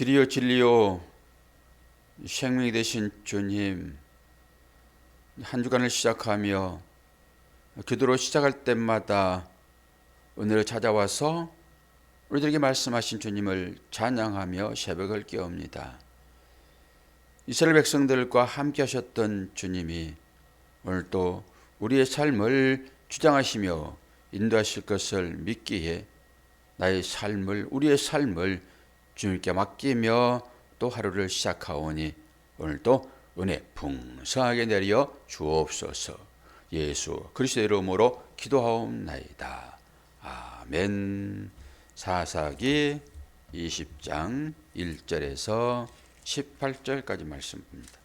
길이요 진리요 생명이 되신 주님, 한 주간을 시작하며 기도로 시작할 때마다 은혜로 찾아와서 우리들에게 말씀하신 주님을 찬양하며 새벽을 깨웁니다. 이스라엘 백성들과 함께 하셨던 주님이 오늘도 우리의 삶을 주장하시며 인도하실 것을 믿기에 우리의 삶을 주님께 맡기며 또 하루를 시작하오니 오늘도 은혜 풍성하게 내려 주옵소서. 예수 그리스도의 이름으로 기도하옵나이다. 아멘. 사사기 20장 1절에서 18절까지 말씀입니다.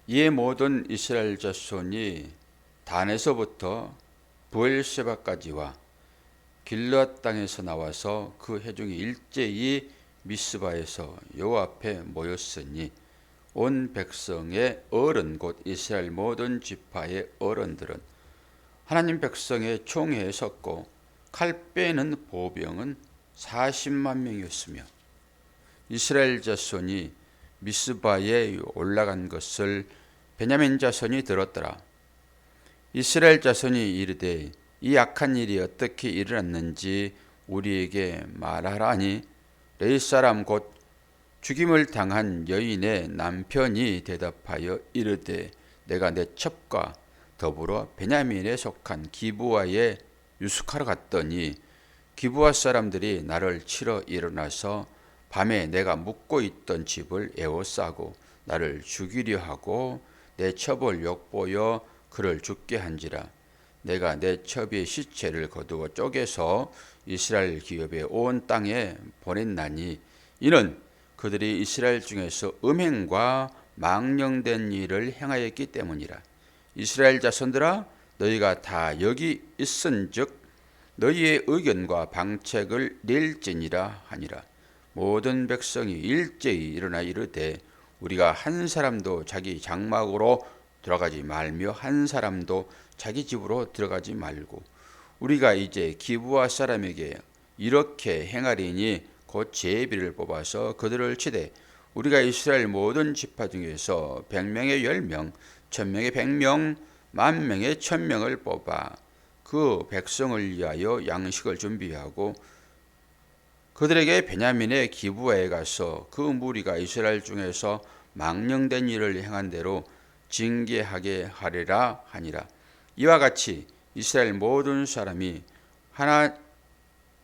이에 모든 이스라엘 자손이 단에서부터 브엘세바까지와 길르앗 땅에서 나와서 그 회중이 일제히 미스바에서 여호와 앞에 모였으니 온 백성의 어른 곧 이스라엘 모든 지파의 어른들은 하나님 백성의 총회에 섰고 칼 빼는 보병은 40만 명이었으며 이스라엘 자손이 미스바에 올라간 것을 베냐민 자손이 들었더라. 이스라엘 자손이 이르되 이 악한 일이 어떻게 일어났는지 우리에게 말하라 하니 레위 사람 곧 죽임을 당한 여인의 남편이 대답하여 이르되 내가 내 첩과 더불어 베냐민에 속한 기브아에 유숙하러 갔더니 기브아 사람들이 나를 치러 일어나서 밤에 내가 묵고 있던 집을 에워싸고 나를 죽이려 하고 내 첩을 욕보여 그를 죽게 한지라. 내가 내 첩의 시체를 거두어 쪼개서 이스라엘 기업의 온 땅에 보냈나니 이는 그들이 이스라엘 중에서 음행과 망령된 일을 행하였기 때문이라. 이스라엘 자손들아 너희가 다 여기 있은즉 너희의 의견과 방책을 낼지니라 하니라. 모든 백성이 일제히 일어나 이르되 우리가 한 사람도 자기 장막으로 들어가지 말며 한 사람도 자기 집으로 들어가지 말고 우리가 이제 기브아 사람에게 이렇게 행하리니 곧 제비를 뽑아서 그들을 치되 우리가 이스라엘 모든 지파 중에서 100명에 10명, 1000명에 100명, 10,000명에 1000명을 뽑아 그 백성을 위하여 양식을 준비하고 그들에게 베냐민의 기브아에 가서 그 무리가 이스라엘 중에서 망령된 일을 행한 대로 징계하게 하리라 하니라. 이와 같이 이스라엘 모든 사람이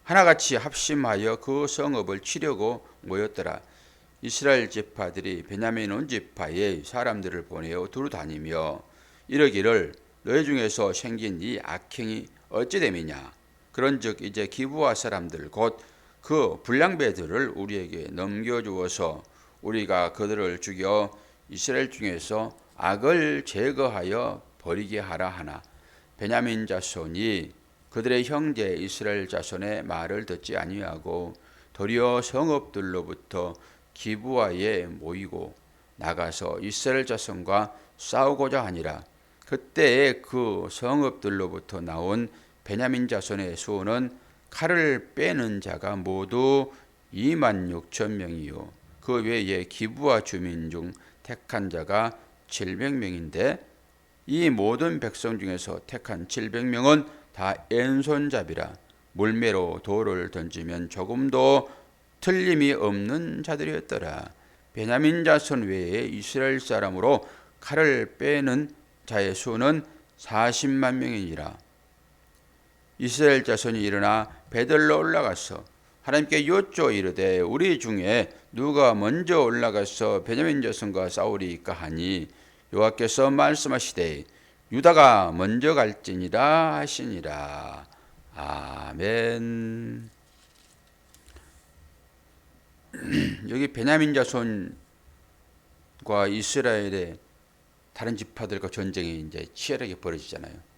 하나같이 합심하여 그 성읍을 치려고 모였더라. 이스라엘 지파들이 베냐민 온 지파에 사람들을 보내어 두루 다니며 이러기를 너희 중에서 생긴 이 악행이 어찌 됨이냐. 그런즉 이제 기브아 사람들 곧 그 불량배들을 우리에게 넘겨주어서 우리가 그들을 죽여 이스라엘 중에서 악을 제거하여 버리게 하라 하나 베냐민 자손이 그들의 형제 이스라엘 자손의 말을 듣지 아니하고 도리어 성읍들로부터 기브아에 모이고 나가서 이스라엘 자손과 싸우고자 하니라. 그때에 그 성읍들로부터 나온 베냐민 자손의 수는 칼을 빼는 자가 모두 26,000명이요 그 외에 기브아 주민 중 택한 자가 700명인데 이 모든 백성 중에서 택한 700명은 다 왼손잡이라 물매로 돌을 던지면 조금도 틀림이 없는 자들이었더라. 베냐민 자손 외에 이스라엘 사람으로 칼을 빼는 자의 수는 40만 명이니라. 이스라엘 자손이 일어나 베들로 올라가서 하나님께 여쭈어 이르되 우리 중에 누가 먼저 올라가서 베냐민 자손과 싸우리이까 하니 여호와께서 말씀하시되 유다가 먼저 갈지니라 하시니라. 아멘. 여기 베냐민 자손과 이스라엘의 다른 지파들과 전쟁이 이제 치열하게 벌어지잖아요.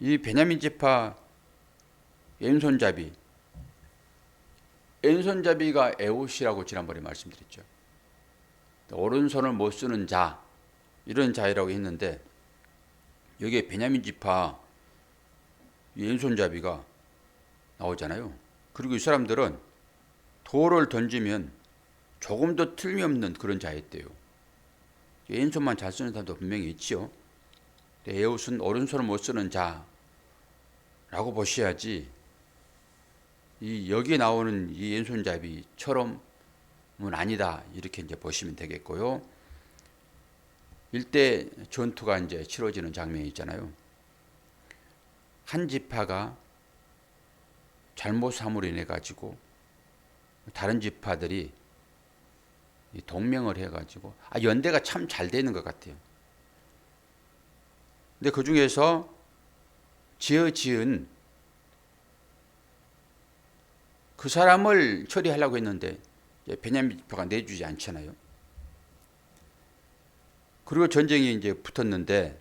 이 베냐민 지파 왼손잡이가 에봇이라고 지난번에 말씀드렸죠. 오른손을 못 쓰는 자, 이런 자유라고 했는데 여기에 베냐민 지파 왼손잡이가 나오잖아요. 그리고 이 사람들은 돌을 던지면 조금도 틀림없는 그런 자였대요. 왼손만 잘 쓰는 사람도 분명히 있지요. 에웃은 오른손을 못 쓰는 자라고 보셔야지 여기에 나오는 이 왼손잡이처럼은 아니다 이렇게 이제 보시면 되겠고요. 일대 전투가 이제 치러지는 장면이 있잖아요. 한 지파가 잘못함으로 인해 가지고 다른 지파들이 동맹을 해가지고 연대가 참 잘 되는 것 같아요. 근데 그 중에서 지은 그 사람을 처리하려고 했는데 베냐민 지파가 내주지 않잖아요. 그리고 전쟁이 이제 붙었는데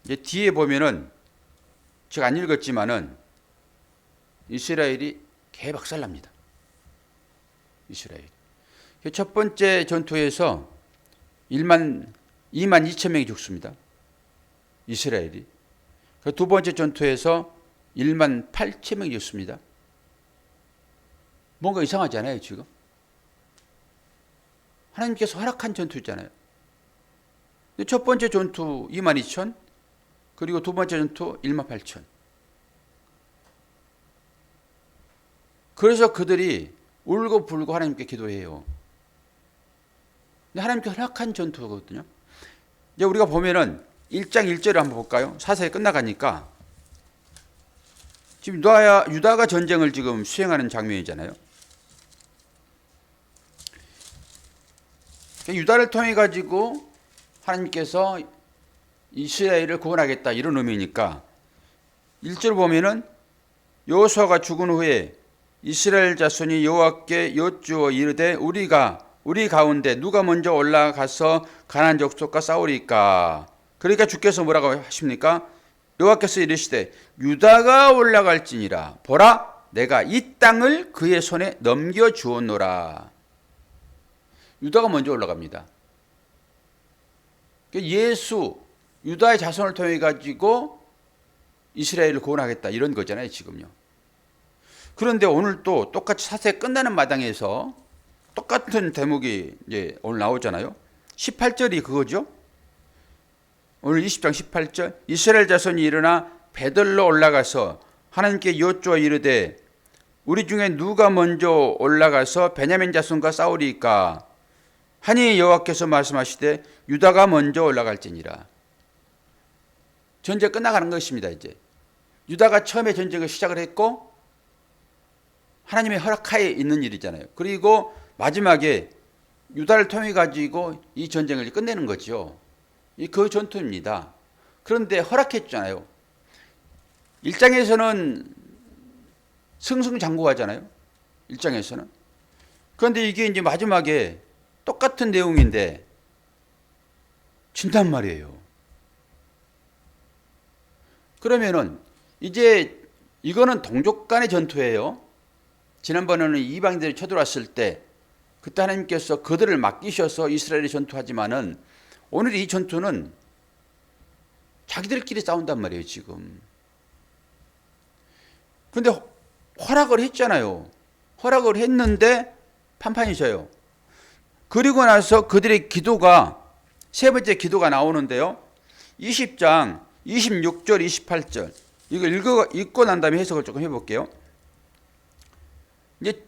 이제 뒤에 보면은 제가 안 읽었지만은 이스라엘이 개박살납니다. 이스라엘. 첫 번째 전투에서 2만 2천 명이 죽습니다. 이스라엘이. 두 번째 전투에서 1만 8천 명이 죽습니다. 뭔가 이상하지 않아요, 지금? 하나님께서 허락한 전투잖아요. 첫 번째 전투 2만 2천, 그리고 두 번째 전투 1만 8천. 그래서 그들이 울고불고 하나님께 기도해요. 근데 하나님께 허락한 전투거든요. 이제 우리가 보면은 1장 1절을 한번 볼까요? 사사에 끝나가니까 지금 유다가 전쟁을 지금 수행하는 장면이잖아요. 유다를 통해 가지고 하나님께서 이스라엘을 구원하겠다 이런 의미니까 1절 보면은 여호수아가 죽은 후에 이스라엘 자손이 여호와께 여쭈어 이르되 우리 가운데 누가 먼저 올라가서 가나안 족속과 싸우리까? 그러니까 주께서 뭐라고 하십니까? 여호와께서 이르시되 유다가 올라갈지니라 보라 내가 이 땅을 그의 손에 넘겨 주었노라. 유다가 먼저 올라갑니다. 유다의 자손을 통해 가지고 이스라엘을 구원하겠다 이런 거잖아요, 지금요. 그런데 오늘 또 똑같이 사세 끝나는 마당에서 똑같은 대목이 이제 오늘 나오잖아요. 18절이 그거죠. 오늘 20장 18절 이스라엘 자손이 일어나 베들로 올라가서 하나님께 여쭈어 이르되 우리 중에 누가 먼저 올라가서 베냐민 자손과 싸우리까? 하니 여호와께서 말씀하시되 유다가 먼저 올라갈지니라. 전쟁 끝나가는 것입니다. 이제 유다가 처음에 전쟁을 시작을 했고 하나님의 허락하에 있는 일이잖아요. 그리고 마지막에 유다를 통해 가지고 이 전쟁을 끝내는 거죠. 그 전투입니다. 그런데 허락했잖아요. 1장에서는 승승장구하잖아요. 1장에서는. 그런데 이게 이제 마지막에 똑같은 내용인데 진단 말이에요. 그러면은 이제 이거는 동족 간의 전투예요. 지난번에는 이방인들이 쳐들어왔을 때 그때 하나님께서 그들을 맡기셔서 이스라엘이 전투하지만은 오늘 이 전투는 자기들끼리 싸운단 말이에요, 지금. 그런데 허락을 했잖아요. 허락을 했는데 판판이 져요. 그리고 나서 그들의 기도가 세 번째 기도가 나오는데요. 20장 26절 28절 이거 읽고 난 다음에 해석을 조금 해볼게요. 이제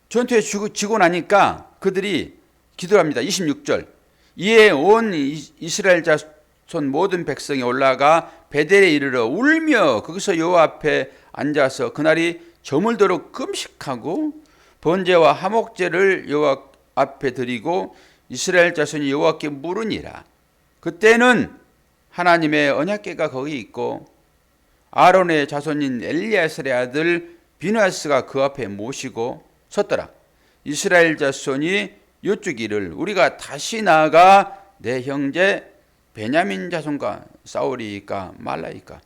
전투에 지고 나니까 그들이 기도를 합니다. 26절 이에 온 이스라엘 자손 모든 백성이 올라가 베델에 이르러 울며 거기서 여호와 앞에 앉아서 그날이 저물도록 금식하고 번제와 화목제를 여호와 앞에 드리고 이스라엘 자손이 여호와께 물으니라. 그때는 하나님의 언약궤가 거기 있고 아론의 자손인 엘리야살의 아들 비느하스가 그 앞에 모시고 섰더라. 이스라엘 자손이 여쭈기를 우리가 다시 나아가 내 형제 베냐민 자손과 싸우리까 말라이까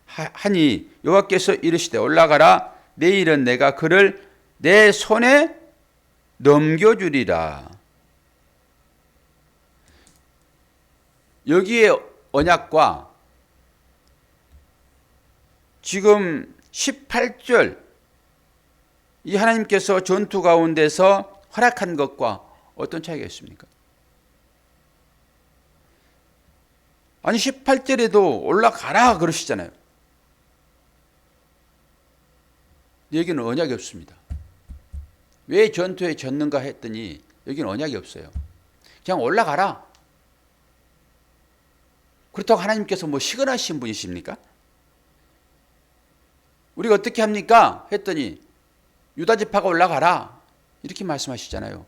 하니 여호와께서 이르시되 올라가라 내일은 내가 그를 내 손에 넘겨주리라. 여기에 언약과 지금 18절 이 하나님께서 전투 가운데서 허락한 것과 어떤 차이가 있습니까? 아니 18절에도 올라가라 그러시잖아요. 여기는 언약이 없습니다. 왜 전투에 졌는가 했더니 여기는 언약이 없어요. 그냥 올라가라. 그렇다고 하나님께서 뭐 시건하신 분이십니까? 우리가 어떻게 합니까? 했더니 유다 지파가 올라가라 이렇게 말씀하시잖아요.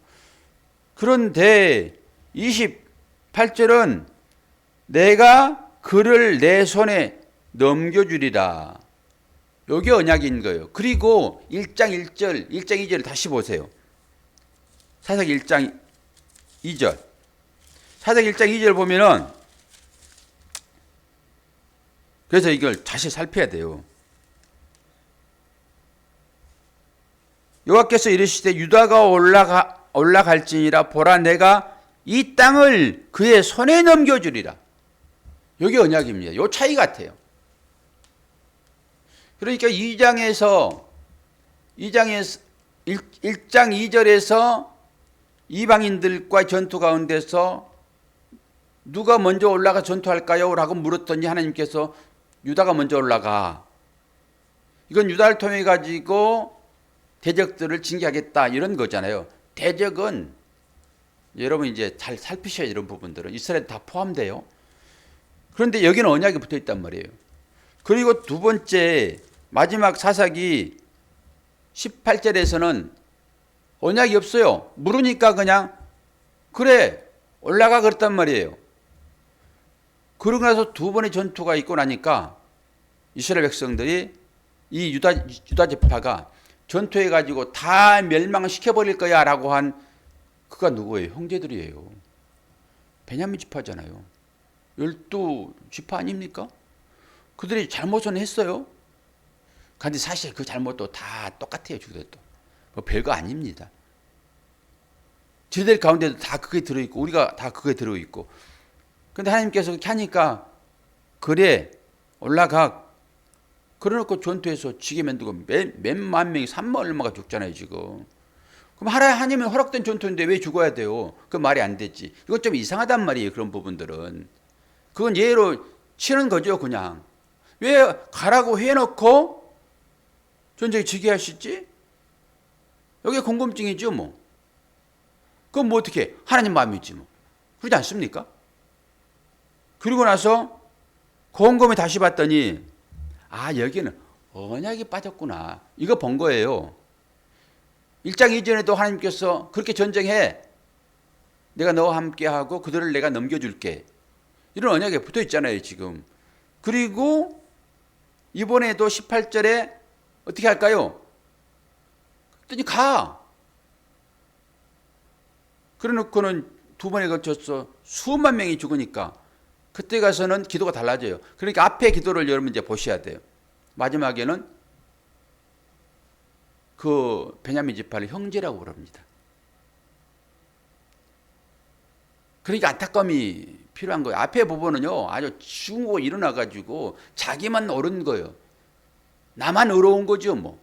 그런데 28절은 내가 그를 내 손에 넘겨주리라. 여기 언약인 거예요. 그리고 1장 1절, 1장 2절 다시 보세요. 사사기 1장 2절. 사사기 1장 2절 보면은 그래서 이걸 다시 살펴야 돼요. 여호와께서 이르시되 유다가 올라갈지니라 보라 내가 이 땅을 그의 손에 넘겨주리라. 여기 언약입니다. 요 차이 같아요. 그러니까 1장 2절에서 이방인들과 전투 가운데서 누가 먼저 올라가 전투할까요? 라고 물었더니 하나님께서 유다가 먼저 올라가. 이건 유다를 통해 가지고 대적들을 징계하겠다 이런 거잖아요. 대적은 여러분 이제 잘 살피셔야 이런 부분들은 이스라엘 다 포함돼요. 그런데 여기는 언약이 붙어 있단 말이에요. 그리고 두 번째 마지막 사사기 18절에서는 언약이 없어요. 물으니까 그냥 그래 올라가 그랬단 말이에요. 그러고 나서 두 번의 전투가 있고 나니까 이스라엘 백성들이 이 유다 지파가 전투해 가지고 다 멸망시켜버릴 거야 라고 한 그가 누구예요? 형제들이에요. 베냐민 지파잖아요. 12지파 아닙니까? 그들이 잘못은 했어요. 그런데 사실 그 잘못도 다 똑같아요. 주들도 뭐 별거 아닙니다. 저희들 가운데도 다 그게 들어있고 우리가 다 그게 들어있고 그런데 하나님께서 그렇게 하니까 그래 올라가 그래놓고 전투에서 지게 만들고 몇만 명이 3만 얼마가 죽잖아요 지금. 그럼 하나님이 허락된 전투인데 왜 죽어야 돼요? 그 말이 안 되지. 이건 좀 이상하단 말이에요. 그런 부분들은. 그건 예로 치는 거죠 그냥. 왜 가라고 해놓고 전쟁에 지게 하시지? 여기 궁금증이죠 뭐. 그럼 뭐 어떻게 하나님 마음이지 뭐. 그러지 않습니까? 그리고 나서 곰곰이 다시 봤더니 아 여기는 언약이 빠졌구나. 이거 본 거예요. 1장 이전에도 하나님께서 그렇게 전쟁해. 내가 너와 함께하고 그들을 내가 넘겨줄게. 이런 언약에 붙어 있잖아요 지금. 그리고 이번에도 18절에 어떻게 할까요? 그랬더니 가. 그래놓고는 두 번에 걸쳐서 수만 명이 죽으니까 그때 가서는 기도가 달라져요. 그러니까 앞에 기도를 여러분 이제 보셔야 돼요. 마지막에는 그 베냐민 지파를 형제라고 부릅니다. 그러니까 안타까움이 필요한 거예요. 앞에 부분은요 아주 죽고 일어나가지고 자기만 옳은 거예요. 나만 의로운 거죠 뭐.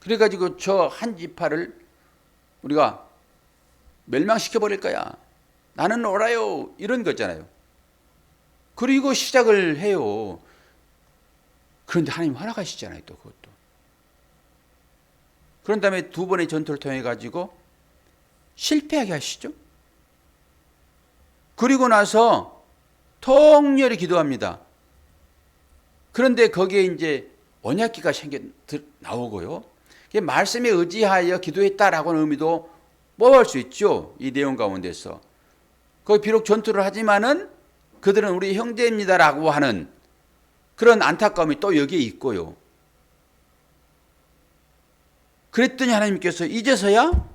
그래가지고 저 한 지파를 우리가 멸망시켜버릴 거야. 나는 옳아요. 이런 거잖아요. 그리고 시작을 해요. 그런데 하나님 허락하시잖아요 또 그것도. 그런 다음에 두 번의 전투를 통해 가지고 실패하게 하시죠. 그리고 나서 통렬히 기도합니다. 그런데 거기에 이제 언약궤가 나오고요. 말씀에 의지하여 기도했다라고는 의미도 뽑을 수 있죠. 이 내용 가운데서. 거기 비록 전투를 하지만은 그들은 우리 형제입니다라고 하는 그런 안타까움이 또 여기에 있고요. 그랬더니 하나님께서 이제서야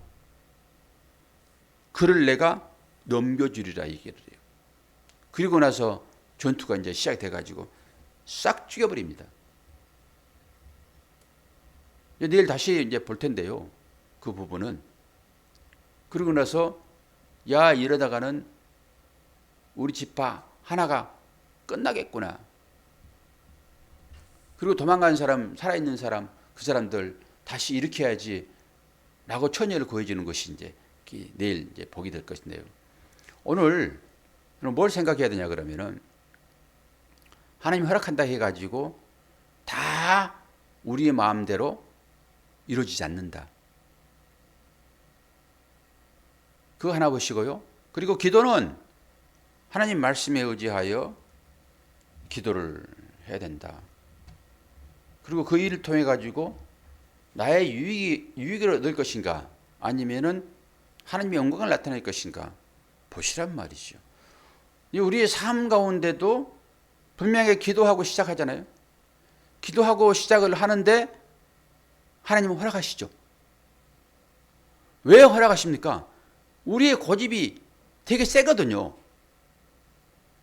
그를 내가 넘겨주리라 얘기를 해요. 그리고 나서 전투가 이제 시작돼가지고 싹 죽여버립니다. 내일 다시 이제 볼 텐데요. 그 부분은. 그리고 나서 야 이러다가는 우리 지파 하나가 끝나겠구나. 그리고 도망간 사람, 살아있는 사람, 그 사람들 다시 일으켜야지 라고 처녀를 구해주는 것이 이제 내일 이제 복이 될 것인데요. 오늘 뭘 생각해야 되냐 그러면은 하나님 허락한다 해가지고 다 우리의 마음대로 이루어지지 않는다. 그거 하나 보시고요. 그리고 기도는 하나님 말씀에 의지하여 기도를 해야 된다. 그리고 그 일을 통해 가지고 나의 유익을 얻을 것인가 아니면은 하나님의 영광을 나타낼 것인가 보시란 말이죠. 우리의 삶 가운데도 분명히 기도하고 시작하잖아요. 기도하고 시작을 하는데 하나님은 허락하시죠. 왜 허락하십니까? 우리의 고집이 되게 세거든요.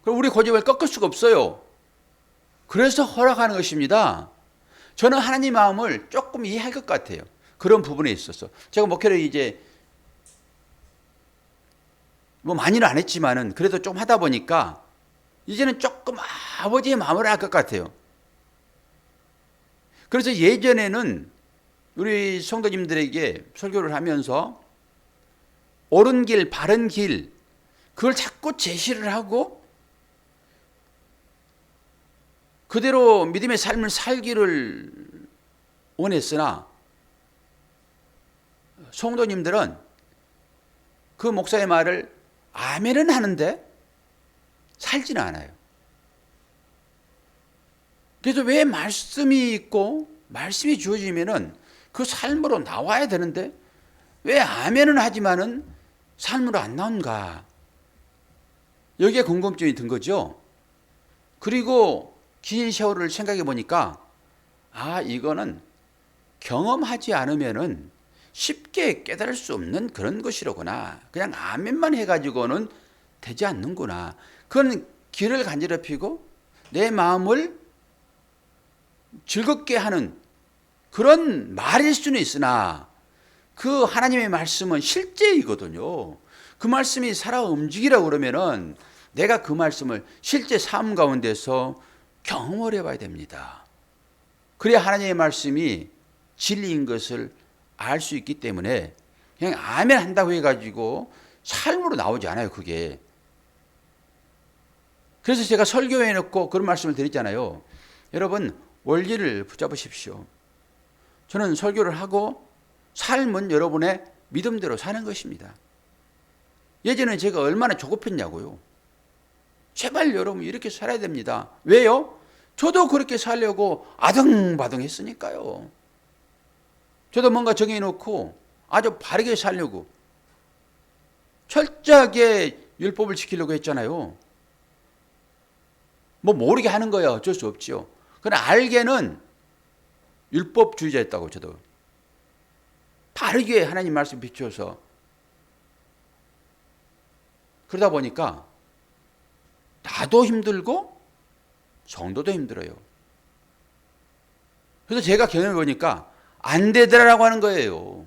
그럼 우리 고집을 꺾을 수가 없어요. 그래서 허락하는 것입니다. 저는 하나님 마음을 조금 이해할 것 같아요. 그런 부분에 있어서. 제가 목회를 이제 뭐 많이는 안 했지만은 그래도 좀 하다 보니까 이제는 조금 아버지의 마음을 알 것 같아요. 그래서 예전에는 우리 성도님들에게 설교를 하면서 옳은 길, 바른 길, 그걸 자꾸 제시를 하고 그대로 믿음의 삶을 살기를 원했으나 성도님들은 그 목사의 말을 아멘은 하는데 살지는 않아요. 그래서 왜 말씀이 있고 말씀이 주어지면은 그 삶으로 나와야 되는데 왜 아멘은 하지만은 삶으로 안 나온가? 여기에 궁금증이 든 거죠. 그리고 긴 세월을 생각해 보니까 이거는 경험하지 않으면은 쉽게 깨달을 수 없는 그런 것이로구나. 그냥 아멘만 해가지고는 되지 않는구나. 그건 귀를 간지럽히고 내 마음을 즐겁게 하는 그런 말일 수는 있으나 그 하나님의 말씀은 실제이거든요. 그 말씀이 살아 움직이라고 그러면은 내가 그 말씀을 실제 삶 가운데서 경험을 해봐야 됩니다. 그래야 하나님의 말씀이 진리인 것을 알 수 있기 때문에 그냥 아멘 한다고 해가지고 삶으로 나오지 않아요, 그게. 그래서 제가 설교해 놓고 그런 말씀을 드렸잖아요. 여러분, 원리를 붙잡으십시오. 저는 설교를 하고 삶은 여러분의 믿음대로 사는 것입니다. 예전에 제가 얼마나 조급했냐고요. 제발 여러분 이렇게 살아야 됩니다. 왜요? 저도 그렇게 살려고 아등바등 했으니까요. 저도 뭔가 정해놓고 아주 바르게 살려고 철저하게 율법을 지키려고 했잖아요. 뭐 모르게 하는 거야 어쩔 수 없지요. 그러나 알게는 율법주의자였다고 저도. 바르게 하나님 말씀 비추어서 그러다 보니까 나도 힘들고 성도도 힘들어요. 그래서 제가 경험해 보니까 안 되더라라고 하는 거예요.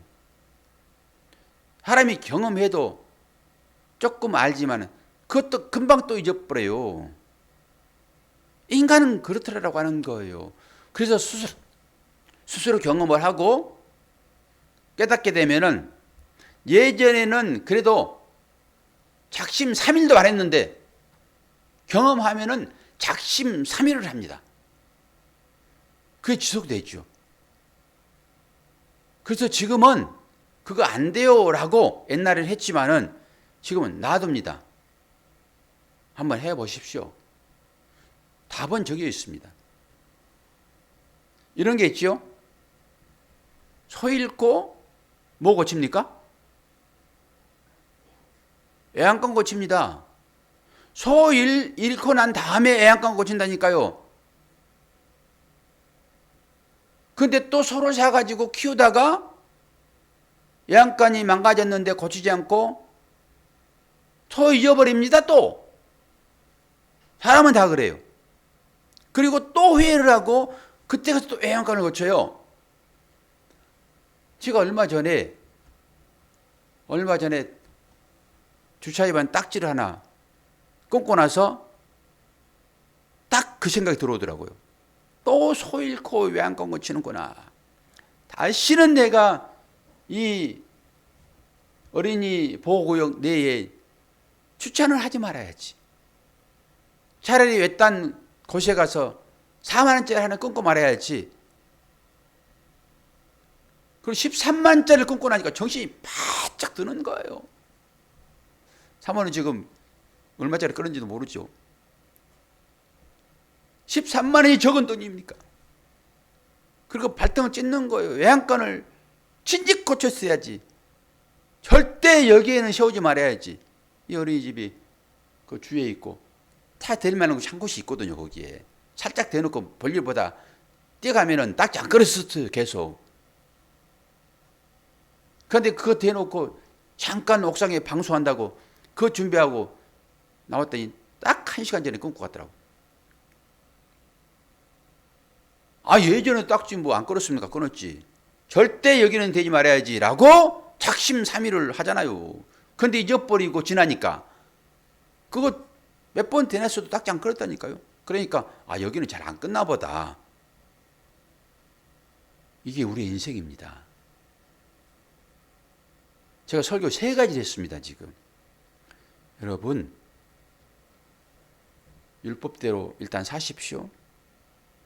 사람이 경험해도 조금 알지만 그것도 금방 또 잊어버려요. 인간은 그렇더라라고 하는 거예요. 그래서 스스로 경험을 하고 깨닫게 되면은 예전에는 그래도 작심 3일도 안 했는데 경험하면은 작심 3일을 합니다. 그게 지속되죠. 그래서 지금은 그거 안 돼요라고 옛날에 했지만은 지금은 놔둡니다. 한번 해보십시오. 답은 저기에 있습니다. 이런 게 있죠. 소 잃고 뭐 고칩니까? 애양간 고칩니다. 소 잃고 난 다음에 애양간 고친다니까요. 근데 또 소를 사가지고 키우다가 애양간이 망가졌는데 고치지 않고 소 잊어버립니다 또. 사람은 다 그래요. 그리고 또 회의를 하고 그때 가서 또 애양간을 고쳐요. 제가 얼마 전에 주차 위반 딱지를 하나 끊고 나서 딱 그 생각이 들어오더라고요. 또 소 잃고 외양간고 치는구나. 다시는 내가 이 어린이 보호구역 내에 주차는 하지 말아야지. 차라리 외딴 곳에 가서 4만 원짜리 하나 끊고 말아야지. 그리고 13만 원짜리를 끊고 나니까 정신이 바짝 드는 거예요. 사모는 지금 얼마짜리 끊은지도 모르죠. 13만 원이 적은 돈입니까? 그리고 발등을 찢는 거예요. 외양간을 진즉 고쳤어야지. 절대 여기에는 세우지 말아야지. 이 어린이집이 그 주위에 있고 타 대리만한 한 곳이 있거든요. 거기에 살짝 대놓고 볼일보다 뛰어가면은 딱지 안 걸었었어요. 계속. 그런데 그거 대놓고 잠깐 옥상에 방송한다고 그거 준비하고 나왔더니 딱 1시간 전에 끊고 갔더라고. 아, 예전에 딱지 뭐 안 끊었습니까? 끊었지. 절대 여기는 되지 말아야지 라고 작심삼일을 하잖아요. 근데 잊어버리고 지나니까 그거 몇 번 대놨어도 딱지 안 끊었다니까요. 그러니까 아, 여기는 잘 안 끊나 보다. 이게 우리의 인생입니다. 제가 설교 3가지를 했습니다. 지금 여러분 율법대로 일단 사십시오.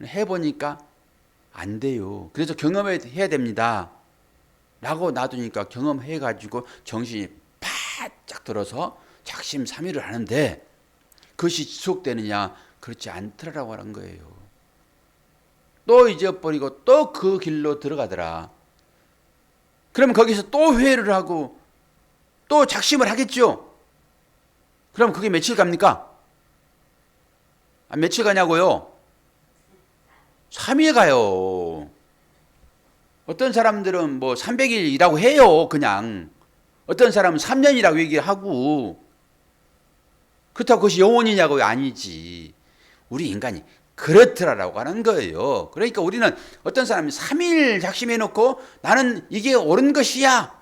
해보니까 안 돼요. 그래서 경험해야 됩니다 라고 놔두니까 경험해가지고 정신이 바짝 들어서 작심삼일을 하는데 그것이 지속되느냐? 그렇지 않더라고 하는 거예요. 또 잊어버리고 또 그 길로 들어가더라. 그러면 거기서 또 회의를 하고 또 작심을 하겠죠. 그럼 그게 며칠 갑니까? 아, 며칠 가냐고요? 3일 가요. 어떤 사람들은 뭐 300일이라고 해요. 그냥. 어떤 사람은 3년이라고 얘기하고. 그렇다고 그것이 영원이냐고요? 아니지. 우리 인간이 그렇더라라고 하는 거예요. 그러니까 우리는 어떤 사람이 3일 작심해놓고 나는 이게 옳은 것이야.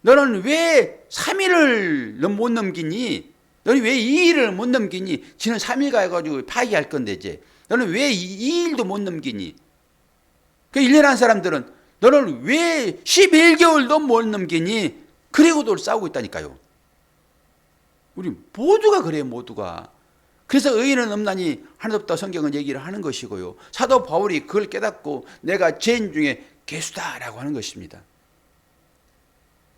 너는 왜 3일을 못 넘기니? 너는 왜 2일을 못 넘기니? 지는 3일 가가지고 파기할 건데 이제. 너는 왜 2일도 못 넘기니? 그 1년 한 사람들은 너는 왜 11개월도 못 넘기니? 그리고도 싸우고 있다니까요. 우리 모두가 그래요. 모두가. 그래서 의인은 없나니 하나도 없다 성경은 얘기를 하는 것이고요. 사도 바울이 그걸 깨닫고 내가 죄인 중에 괴수다라고 하는 것입니다.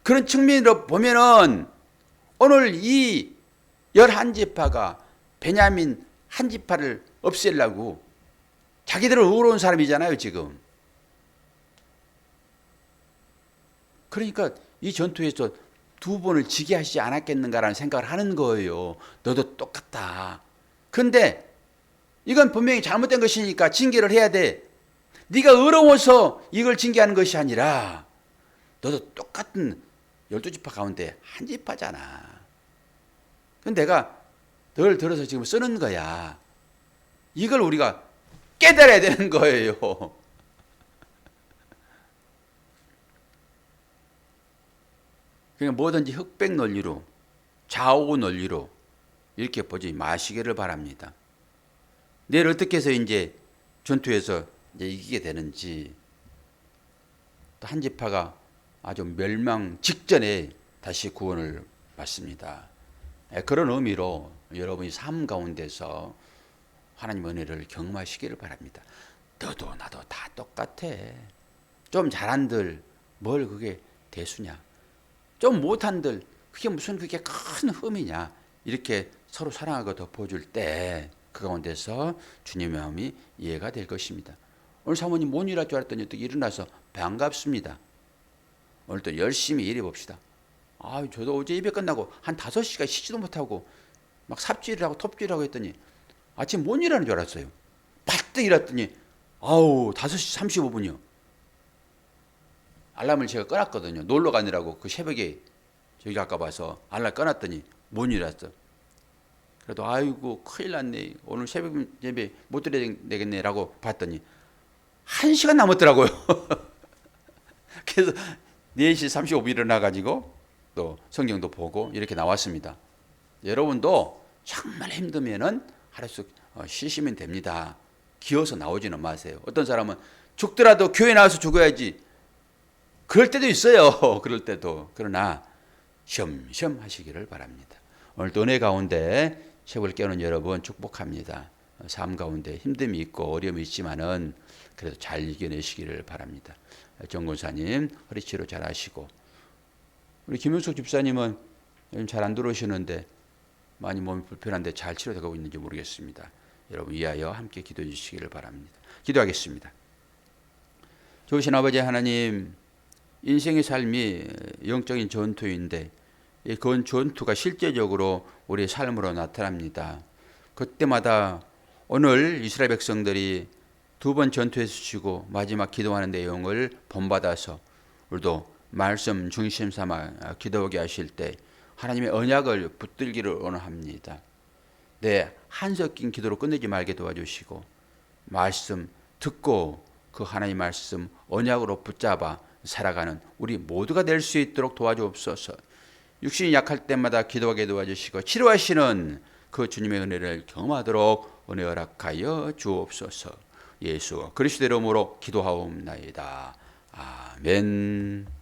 그런 측면으로 보면은 오늘 이 11지파가 베냐민 한 지파를 없애려고 자기들은 의로운 사람이잖아요. 지금. 그러니까 이 전투에서 2번을 지게 하시지 않았겠는가라는 생각을 하는 거예요. 너도 똑같다. 그런데 이건 분명히 잘못된 것이니까 징계를 해야 돼. 네가 의로워서 이걸 징계하는 것이 아니라 너도 똑같은 12지파 가운데 한 지파잖아. 그건 내가 널 들어서 지금 쓰는 거야. 이걸 우리가 깨달아야 되는 거예요. 그러니까 뭐든지 흑백 논리로, 좌우 논리로 이렇게 보지 마시기를 바랍니다. 내일 어떻게 해서 이제 전투에서 이제 이기게 되는지, 또 한 지파가 아주 멸망 직전에 다시 구원을 받습니다. 그런 의미로 여러분이 삶 가운데서 하나님 은혜를 경험하시기를 바랍니다. 너도 나도 다 똑같아. 좀 잘한들 뭘 그게 대수냐. 좀 못한들 그게 무슨 그게 큰 흠이냐. 이렇게 서로 사랑하고 덮어줄 때 그 가운데서 주님의 마음이 이해가 될 것입니다. 오늘 사모님 못 일할 줄 알았더니 또 일어나서 반갑습니다. 오늘 또 열심히 일해 봅시다. 아, 저도 어제 예배 끝나고 한 5시간 쉬지도 못하고 막 삽질을 하고 톱질을 하고 했더니 아침 못 일하는 줄 알았어요. 바뜩 일했더니 아우 5시 35분이요. 알람을 제가 꺼놨거든요. 놀러 가느라고 그 새벽에 저기 아까 봐서 알람 꺼놨더니 못 일했어. 그래도 아이고 큰일 났네. 오늘 새벽 예배 못 드려야 되겠네라고 봤더니 1시간 남았더라고요. 그래서 4시 35분 일어나가지고 또 성경도 보고 이렇게 나왔습니다. 여러분도 정말 힘들면은 하루씩 쉬시면 됩니다. 기어서 나오지는 마세요. 어떤 사람은 죽더라도 교회 나와서 죽어야지. 그럴 때도 있어요. 그럴 때도. 그러나 쉬엄쉬엄 하시기를 바랍니다. 오늘도 은혜 가운데 책을 깨우는 여러분 축복합니다. 삶 가운데 힘듦이 있고 어려움이 있지만은 그래도 잘 이겨내시기를 바랍니다. 정권사님 허리치료 잘 하시고, 우리 김윤석 집사님은 요즘 잘 안 들어오시는데 많이 몸이 불편한데 잘 치료되고 있는지 모르겠습니다. 여러분 위하여 함께 기도해 주시기를 바랍니다. 기도하겠습니다. 좋으신 아버지 하나님, 인생의 삶이 영적인 전투인데 그 전투가 실제적으로 우리의 삶으로 나타납니다. 그때마다 오늘 이스라엘 백성들이 두 번 전투에서 지고 마지막 기도하는 내용을 본받아서 우리도 말씀 중심 삼아 기도하게 하실 때 하나님의 언약을 붙들기를 원합니다. 내 한석긴 기도로 끝내지 말게 도와주시고, 말씀 듣고 그 하나님의 말씀 언약으로 붙잡아 살아가는 우리 모두가 될 수 있도록 도와주옵소서. 육신이 약할 때마다 기도하게 도와주시고 치료하시는 그 주님의 은혜를 경험하도록 은혜 허락하여 주옵소서. 예수 그리스도 이름으로 기도하옵나이다. 아멘.